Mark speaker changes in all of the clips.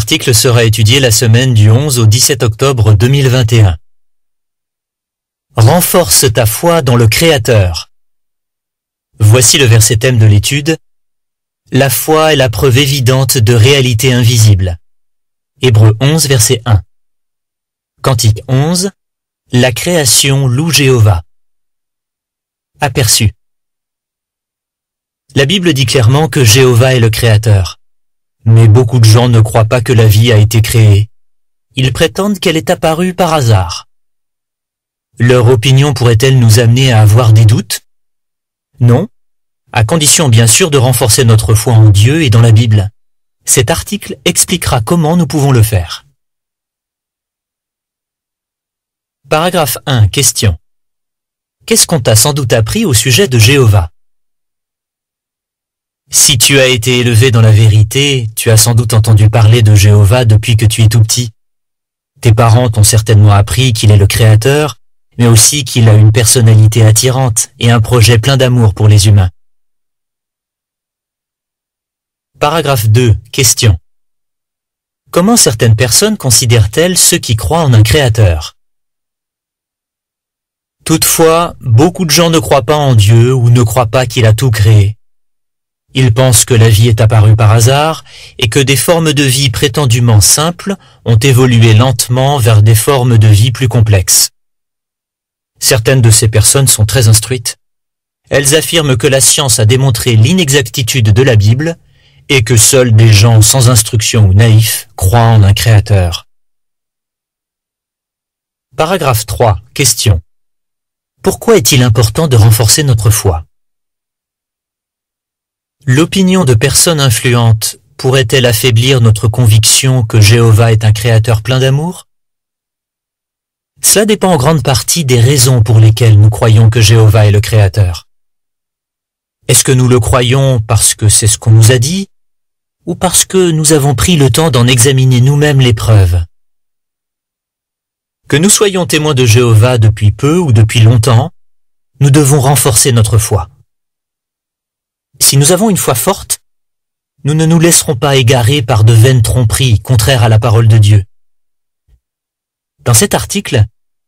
Speaker 1: article sera étudié la semaine du 11 au 17 octobre 2021. Renforce ta foi dans le Créateur. Voici le verset thème de l'étude. La foi est la preuve évidente de réalité invisible. Hébreux 11, verset 1. Cantique 11. La création loue Jéhovah. Aperçu. La Bible dit clairement que Jéhovah est le Créateur. Mais beaucoup de gens ne croient pas que la vie a été créée. Ils prétendent qu'elle est apparue par hasard. Leur opinion pourrait-elle nous amener à avoir des doutes? Non, à condition bien sûr de renforcer notre foi en Dieu et dans la Bible. Cet article expliquera comment nous pouvons le faire. Paragraphe 1. Question. Qu'est-ce qu'on t'a sans doute appris au sujet de Jéhovah? Si tu as été élevé dans la vérité, tu as sans doute entendu parler de Jéhovah depuis que tu es tout petit. Tes parents t'ont certainement appris qu'il est le Créateur, mais aussi qu'il a une personnalité attirante et un projet plein d'amour pour les humains. Paragraphe 2. Question. Comment certaines personnes considèrent-elles ceux qui croient en un Créateur? Toutefois, beaucoup de gens ne croient pas en Dieu ou ne croient pas qu'il a tout créé. Ils pensent que la vie est apparue par hasard et que des formes de vie prétendument simples ont évolué lentement vers des formes de vie plus complexes. Certaines de ces personnes sont très instruites. Elles affirment que la science a démontré l'inexactitude de la Bible et que seuls des gens sans instruction ou naïfs croient en un Créateur. Paragraphe 3. Question. Pourquoi est-il important de renforcer notre foi? L'opinion de personnes influentes pourrait-elle affaiblir notre conviction que Jéhovah est un Créateur plein d'amour? Cela dépend en grande partie des raisons pour lesquelles nous croyons que Jéhovah est le Créateur. Est-ce que nous le croyons parce que c'est ce qu'on nous a dit, ou parce que nous avons pris le temps d'en examiner nous-mêmes les preuves? Que nous soyons témoins de Jéhovah depuis peu ou depuis longtemps, nous devons renforcer notre foi. Si nous avons une foi forte, nous ne nous laisserons pas égarer par de vaines tromperies contraires à la parole de Dieu. Dans cet article,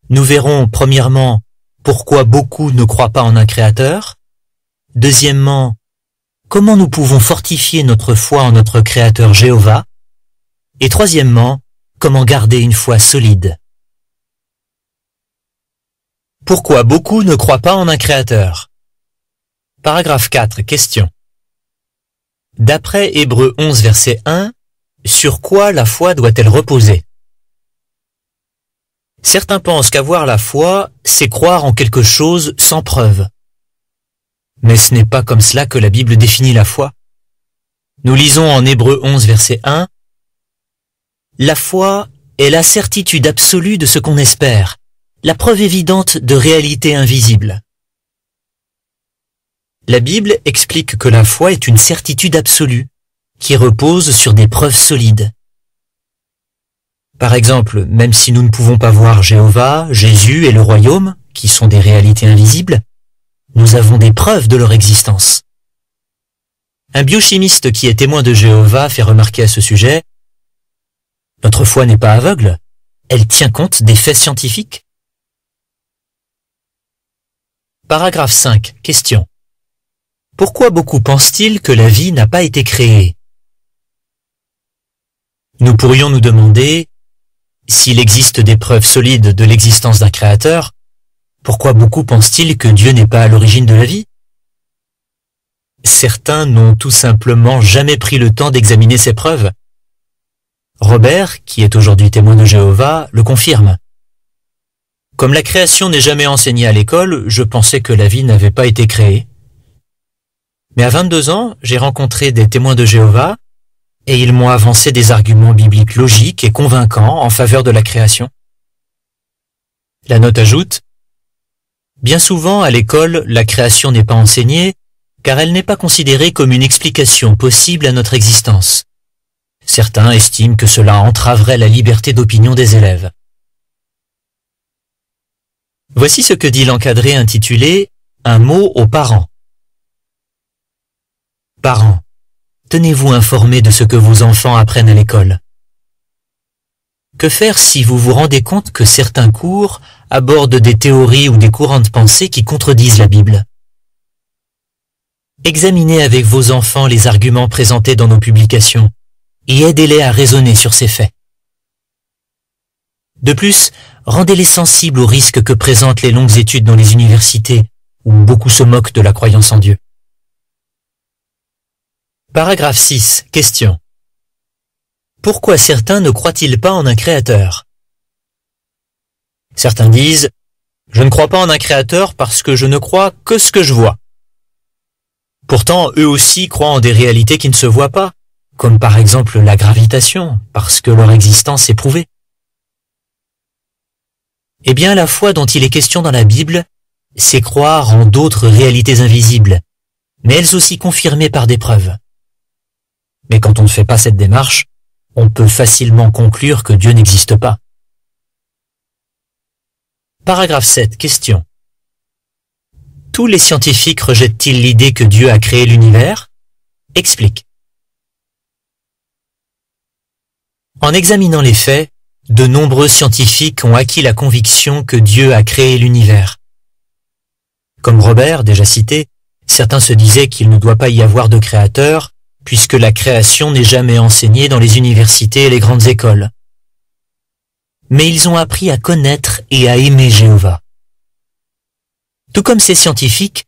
Speaker 1: nous verrons premièrement pourquoi beaucoup ne croient pas en un Créateur, deuxièmement, comment nous pouvons fortifier notre foi en notre Créateur Jéhovah, et troisièmement, comment garder une foi solide. Pourquoi beaucoup ne croient pas en un Créateur? Paragraphe 4. Question. D'après Hébreux 11, verset 1, sur quoi la foi doit-elle reposer? Certains pensent qu'avoir la foi, c'est croire en quelque chose sans preuve. Mais ce n'est pas comme cela que la Bible définit la foi. Nous lisons en Hébreux 11, verset 1, « La foi est la certitude absolue de ce qu'on espère, la preuve évidente de réalité invisible. » La Bible explique que la foi est une certitude absolue, qui repose sur des preuves solides. Par exemple, même si nous ne pouvons pas voir Jéhovah, Jésus et le royaume, qui sont des réalités invisibles, nous avons des preuves de leur existence. Un biochimiste qui est témoin de Jéhovah fait remarquer à ce sujet, « Notre foi n'est pas aveugle, elle tient compte des faits scientifiques. » Paragraphe 5. Question. Pourquoi beaucoup pensent-ils que la vie n'a pas été créée? Nous pourrions nous demander, s'il existe des preuves solides de l'existence d'un Créateur, pourquoi beaucoup pensent-ils que Dieu n'est pas à l'origine de la vie? Certains n'ont tout simplement jamais pris le temps d'examiner ces preuves. Robert, qui est aujourd'hui témoin de Jéhovah, le confirme. Comme la création n'est jamais enseignée à l'école, je pensais que la vie n'avait pas été créée. Mais à 22 ans, j'ai rencontré des témoins de Jéhovah et ils m'ont avancé des arguments bibliques logiques et convaincants en faveur de la création. La note ajoute, « Bien souvent, à l'école, la création n'est pas enseignée car elle n'est pas considérée comme une explication possible à notre existence. Certains estiment que cela entraverait la liberté d'opinion des élèves. » Voici ce que dit l'encadré intitulé « Un mot aux parents ». Parents, tenez-vous informés de ce que vos enfants apprennent à l'école. Que faire si vous vous rendez compte que certains cours abordent des théories ou des courants de pensée qui contredisent la Bible? Examinez avec vos enfants les arguments présentés dans nos publications et aidez-les à raisonner sur ces faits. De plus, rendez-les sensibles aux risques que présentent les longues études dans les universités, où beaucoup se moquent de la croyance en Dieu. Paragraphe 6. Question. Pourquoi certains ne croient-ils pas en un créateur? Certains disent « Je ne crois pas en un créateur parce que je ne crois que ce que je vois ». Pourtant, eux aussi croient en des réalités qui ne se voient pas, comme par exemple la gravitation, parce que leur existence est prouvée. Eh bien, la foi dont il est question dans la Bible, c'est croire en d'autres réalités invisibles, mais elles aussi confirmées par des preuves. Mais quand on ne fait pas cette démarche, on peut facilement conclure que Dieu n'existe pas. Paragraphe 7. Question. Tous les scientifiques rejettent-ils l'idée que Dieu a créé l'univers? Explique. En examinant les faits, de nombreux scientifiques ont acquis la conviction que Dieu a créé l'univers. Comme Robert, déjà cité, certains se disaient qu'il ne doit pas y avoir de créateur, puisque la création n'est jamais enseignée dans les universités et les grandes écoles. Mais ils ont appris à connaître et à aimer Jéhovah. Tout comme ces scientifiques,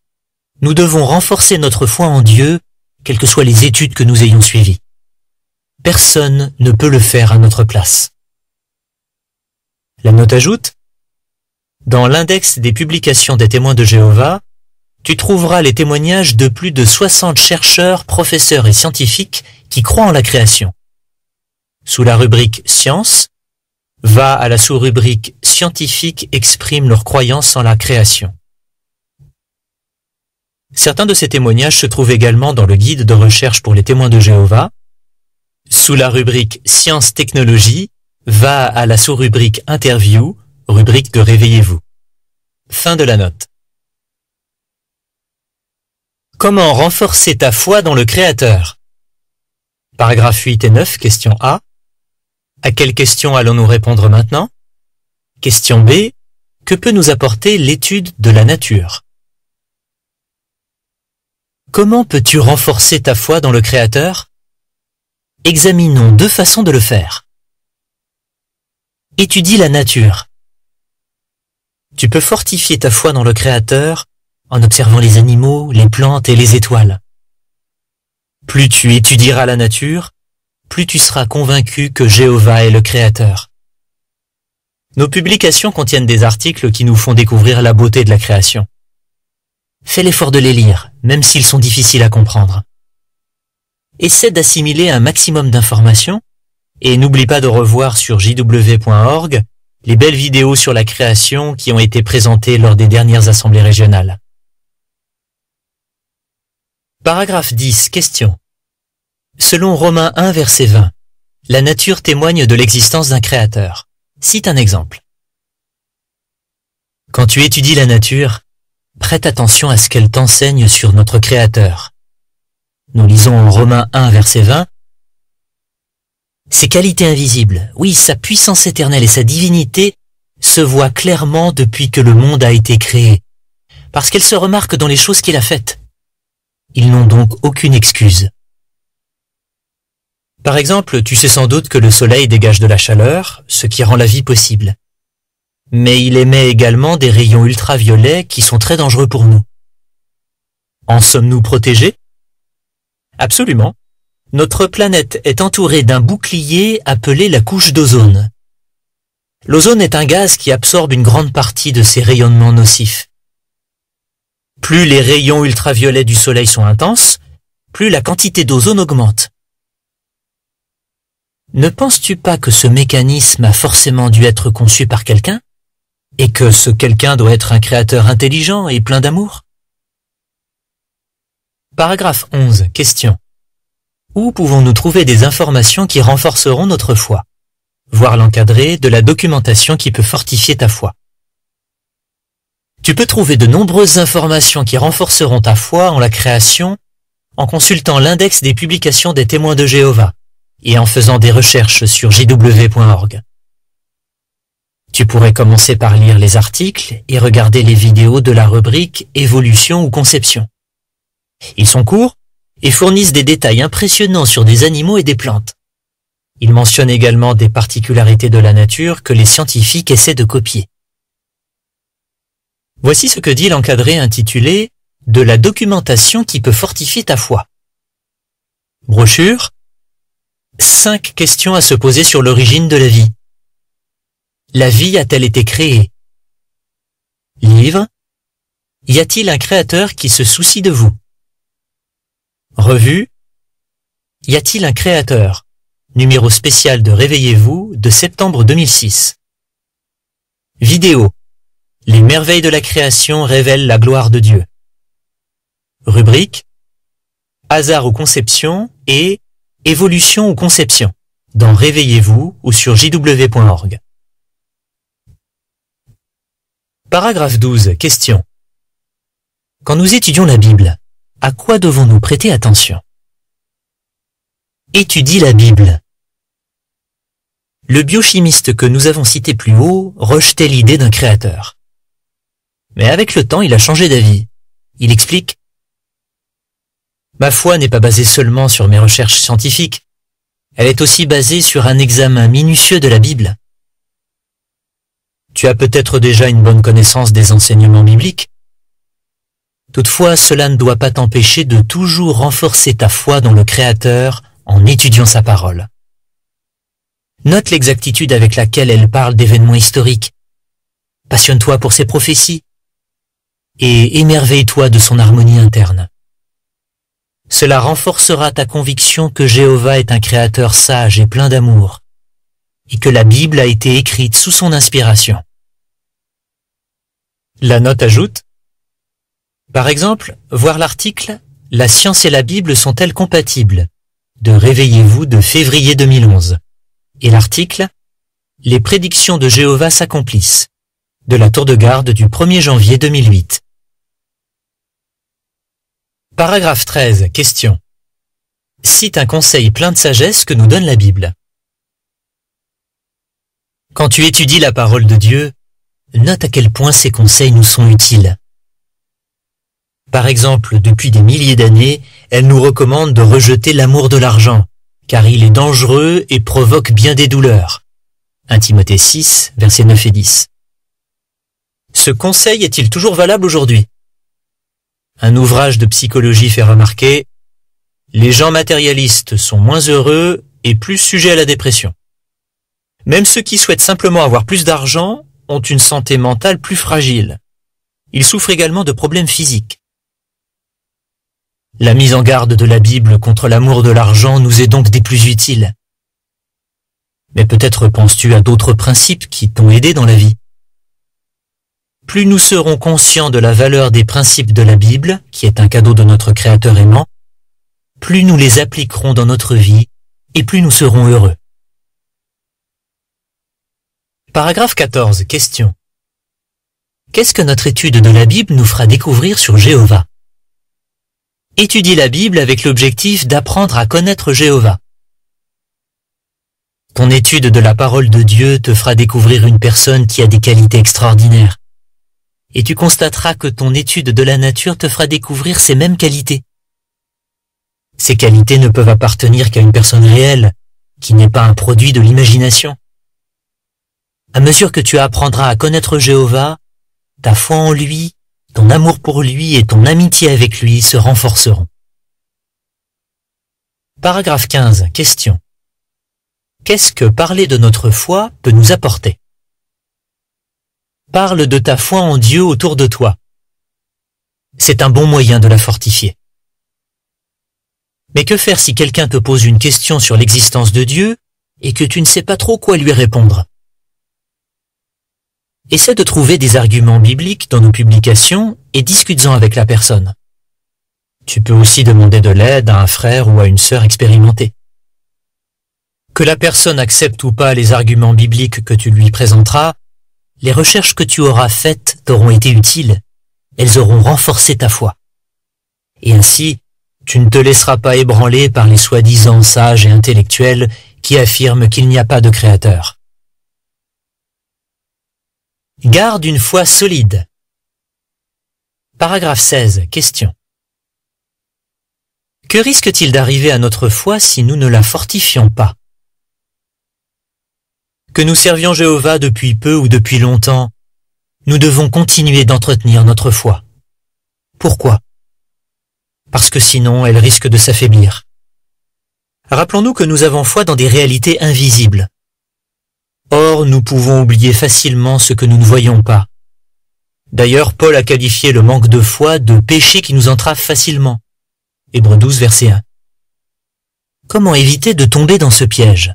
Speaker 1: nous devons renforcer notre foi en Dieu, quelles que soient les études que nous ayons suivies. Personne ne peut le faire à notre place. La note ajoute, dans l'index des publications des témoins de Jéhovah, tu trouveras les témoignages de plus de 60 chercheurs, professeurs et scientifiques qui croient en la création. Sous la rubrique Science, va à la sous-rubrique Scientifiques expriment leur croyance en la création. Certains de ces témoignages se trouvent également dans le guide de recherche pour les témoins de Jéhovah. Sous la rubrique Sciences Technologie, va à la sous-rubrique Interview, rubrique de Réveillez-vous. Fin de la note. Comment renforcer ta foi dans le Créateur? Paragraphes 8 et 9, question A. À quelle question allons-nous répondre maintenant? Question B. Que peut nous apporter l'étude de la nature? Comment peux-tu renforcer ta foi dans le Créateur? Examinons deux façons de le faire. Étudie la nature. Tu peux fortifier ta foi dans le Créateur en observant les animaux, les plantes et les étoiles. Plus tu étudieras la nature, plus tu seras convaincu que Jéhovah est le Créateur. Nos publications contiennent des articles qui nous font découvrir la beauté de la création. Fais l'effort de les lire, même s'ils sont difficiles à comprendre. Essaie d'assimiler un maximum d'informations et n'oublie pas de revoir sur jw.org les belles vidéos sur la création qui ont été présentées lors des dernières assemblées régionales. Paragraphe 10. Question. Selon Romains 1, verset 20, la nature témoigne de l'existence d'un créateur. Cite un exemple. Quand tu étudies la nature, prête attention à ce qu'elle t'enseigne sur notre Créateur. Nous lisons en Romains 1, verset 20, ses qualités invisibles, oui, sa puissance éternelle et sa divinité se voient clairement depuis que le monde a été créé, parce qu'elles se remarquent dans les choses qu'il a faites. Ils n'ont donc aucune excuse. Par exemple, tu sais sans doute que le soleil dégage de la chaleur, ce qui rend la vie possible. Mais il émet également des rayons ultraviolets qui sont très dangereux pour nous. En sommes-nous protégés? Absolument. Notre planète est entourée d'un bouclier appelé la couche d'ozone. L'ozone est un gaz qui absorbe une grande partie de ces rayonnements nocifs. Plus les rayons ultraviolets du soleil sont intenses, plus la quantité d'ozone augmente. Ne penses-tu pas que ce mécanisme a forcément dû être conçu par quelqu'un, et que ce quelqu'un doit être un créateur intelligent et plein d'amour? Paragraphe 11. Question. Où pouvons-nous trouver des informations qui renforceront notre foi? Voir l'encadré de la documentation qui peut fortifier ta foi. Tu peux trouver de nombreuses informations qui renforceront ta foi en la création en consultant l'index des publications des témoins de Jéhovah et en faisant des recherches sur jw.org. Tu pourrais commencer par lire les articles et regarder les vidéos de la rubrique Évolution ou Conception. Ils sont courts et fournissent des détails impressionnants sur des animaux et des plantes. Ils mentionnent également des particularités de la nature que les scientifiques essaient de copier. Voici ce que dit l'encadré intitulé « De la documentation qui peut fortifier ta foi ». Brochure. 5 questions à se poser sur l'origine de la vie. La vie a-t-elle été créée? Livre. Y a-t-il un créateur qui se soucie de vous? Revue. Y a-t-il un créateur? Numéro spécial de Réveillez-vous de septembre 2006. Vidéo. Les merveilles de la création révèlent la gloire de Dieu. Rubrique. Hasard ou conception et Évolution ou conception dans Réveillez-vous ou sur jw.org. Paragraphe 12. Question. Quand nous étudions la Bible, à quoi devons-nous prêter attention? Étudie la Bible. Le biochimiste que nous avons cité plus haut rejetait l'idée d'un créateur. Mais avec le temps, il a changé d'avis. Il explique: ma foi n'est pas basée seulement sur mes recherches scientifiques. Elle est aussi basée sur un examen minutieux de la Bible. Tu as peut-être déjà une bonne connaissance des enseignements bibliques. Toutefois, cela ne doit pas t'empêcher de toujours renforcer ta foi dans le Créateur en étudiant sa parole. Note l'exactitude avec laquelle elle parle d'événements historiques. Passionne-toi pour ses prophéties et émerveille-toi de son harmonie interne. Cela renforcera ta conviction que Jéhovah est un créateur sage et plein d'amour, et que la Bible a été écrite sous son inspiration. La note ajoute: par exemple, voir l'article « La science et la Bible sont-elles compatibles ?» de Réveillez-vous de février 2011, et l'article « Les prédictions de Jéhovah s'accomplissent » de la Tour de Garde du 1er janvier 2008. Paragraphe 13. Question. Cite un conseil plein de sagesse que nous donne la Bible. Quand tu étudies la parole de Dieu, note à quel point ces conseils nous sont utiles. Par exemple, depuis des milliers d'années, elle nous recommande de rejeter l'amour de l'argent, car il est dangereux et provoque bien des douleurs. 1 Timothée 6, versets 9 et 10. Ce conseil est-il toujours valable aujourd'hui? Un ouvrage de psychologie fait remarquer: les gens matérialistes sont moins heureux et plus sujets à la dépression. Même ceux qui souhaitent simplement avoir plus d'argent ont une santé mentale plus fragile. Ils souffrent également de problèmes physiques. La mise en garde de la Bible contre l'amour de l'argent nous est donc des plus utiles. Mais peut-être penses-tu à d'autres principes qui t'ont aidé dans la vie. Plus nous serons conscients de la valeur des principes de la Bible, qui est un cadeau de notre Créateur aimant, plus nous les appliquerons dans notre vie et plus nous serons heureux. Paragraphe 14. Question. Qu'est-ce que notre étude de la Bible nous fera découvrir sur Jéhovah? Étudie la Bible avec l'objectif d'apprendre à connaître Jéhovah. Ton étude de la parole de Dieu te fera découvrir une personne qui a des qualités extraordinaires. Et tu constateras que ton étude de la nature te fera découvrir ces mêmes qualités. Ces qualités ne peuvent appartenir qu'à une personne réelle, qui n'est pas un produit de l'imagination. À mesure que tu apprendras à connaître Jéhovah, ta foi en lui, ton amour pour lui et ton amitié avec lui se renforceront. Paragraphe 15. Question. Qu'est-ce que parler de notre foi peut nous apporter? Parle de ta foi en Dieu autour de toi. C'est un bon moyen de la fortifier. Mais que faire si quelqu'un te pose une question sur l'existence de Dieu et que tu ne sais pas trop quoi lui répondre? Essaie de trouver des arguments bibliques dans nos publications et discute-en avec la personne. Tu peux aussi demander de l'aide à un frère ou à une sœur expérimentée. Que la personne accepte ou pas les arguments bibliques que tu lui présenteras, les recherches que tu auras faites t'auront été utiles. Elles auront renforcé ta foi. Et ainsi, tu ne te laisseras pas ébranler par les soi-disant sages et intellectuels qui affirment qu'il n'y a pas de créateur. Garde une foi solide. Paragraphe 16. Question. Que risque-t-il d'arriver à notre foi si nous ne la fortifions pas? Que nous servions Jéhovah depuis peu ou depuis longtemps, nous devons continuer d'entretenir notre foi. Pourquoi? Parce que sinon elle risque de s'affaiblir. Rappelons-nous que nous avons foi dans des réalités invisibles. Or, nous pouvons oublier facilement ce que nous ne voyons pas. D'ailleurs, Paul a qualifié le manque de foi de péché qui nous entrave facilement. Hébreux 12, verset 1. Comment éviter de tomber dans ce piège?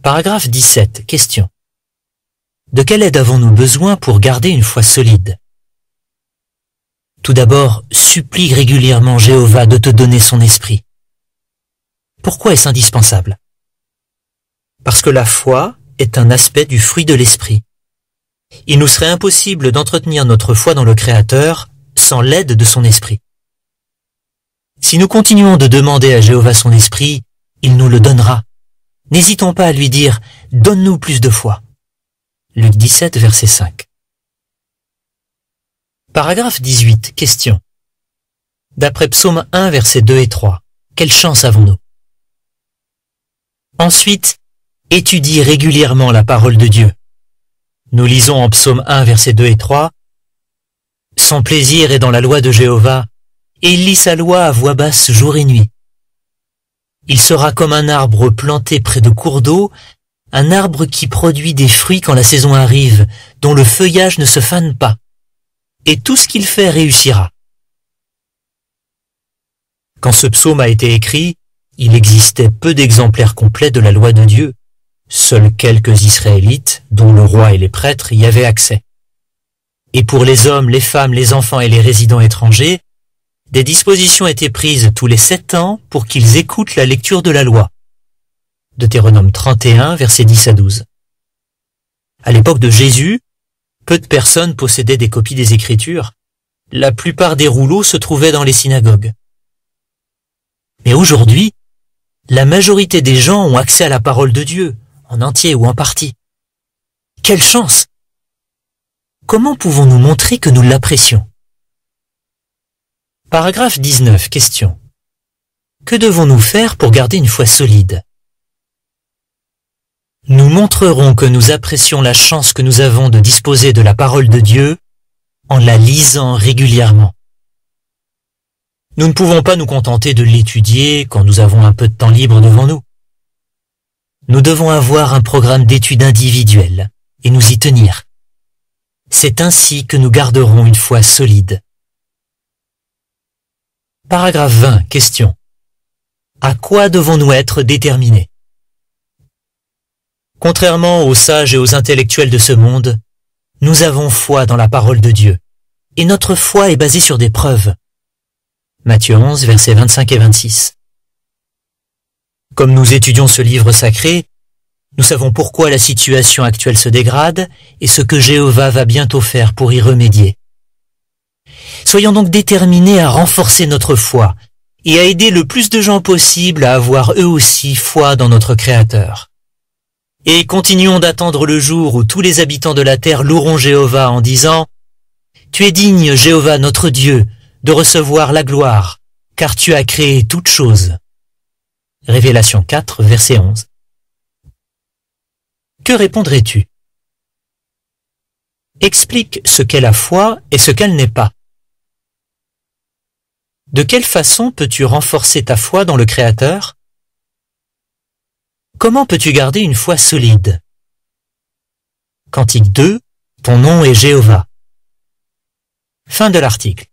Speaker 1: Paragraphe 17. Question. De quelle aide avons-nous besoin pour garder une foi solide? Tout d'abord, supplie régulièrement Jéhovah de te donner son esprit. Pourquoi est-ce indispensable? Parce que la foi est un aspect du fruit de l'esprit. Il nous serait impossible d'entretenir notre foi dans le Créateur sans l'aide de son esprit. Si nous continuons de demander à Jéhovah son esprit, il nous le donnera. N'hésitons pas à lui dire « Donne-nous plus de foi ». Luc 17, verset 5. Paragraphe 18. Question. D'après Psaume 1, versets 2 et 3, quelle chance avons-nous? Ensuite, étudie régulièrement la parole de Dieu. Nous lisons en Psaume 1, versets 2 et 3, « Son plaisir est dans la loi de Jéhovah, et il lit sa loi à voix basse jour et nuit. Il sera comme un arbre planté près de cours d'eau, un arbre qui produit des fruits quand la saison arrive, dont le feuillage ne se fane pas, et tout ce qu'il fait réussira. » Quand ce psaume a été écrit, il existait peu d'exemplaires complets de la loi de Dieu. Seuls quelques Israélites, dont le roi et les prêtres, y avaient accès. Et pour les hommes, les femmes, les enfants et les résidents étrangers, des dispositions étaient prises tous les 7 ans pour qu'ils écoutent la lecture de la loi. Deutéronome 31, versets 10 à 12. À l'époque de Jésus, peu de personnes possédaient des copies des Écritures. La plupart des rouleaux se trouvaient dans les synagogues. Mais aujourd'hui, la majorité des gens ont accès à la parole de Dieu, en entier ou en partie. Quelle chance! Comment pouvons-nous montrer que nous l'apprécions? Paragraphe 19. Question. Que devons-nous faire pour garder une foi solide? Nous montrerons que nous apprécions la chance que nous avons de disposer de la parole de Dieu en la lisant régulièrement. Nous ne pouvons pas nous contenter de l'étudier quand nous avons un peu de temps libre devant nous. Nous devons avoir un programme d'études individuel et nous y tenir. C'est ainsi que nous garderons une foi solide. Paragraphe 20. Question. À quoi devons-nous être déterminés? Contrairement aux sages et aux intellectuels de ce monde, nous avons foi dans la parole de Dieu, et notre foi est basée sur des preuves. Matthieu 11, versets 25 et 26. Comme nous étudions ce livre sacré, nous savons pourquoi la situation actuelle se dégrade et ce que Jéhovah va bientôt faire pour y remédier. Soyons donc déterminés à renforcer notre foi et à aider le plus de gens possible à avoir eux aussi foi dans notre Créateur. Et continuons d'attendre le jour où tous les habitants de la terre loueront Jéhovah en disant « Tu es digne, Jéhovah notre Dieu, de recevoir la gloire, car tu as créé toutes choses. » Révélation 4, verset 11. Que répondrais-tu? Explique ce qu'est la foi et ce qu'elle n'est pas. De quelle façon peux-tu renforcer ta foi dans le Créateur? Comment peux-tu garder une foi solide? Cantique 2, ton nom est Jéhovah. Fin de l'article.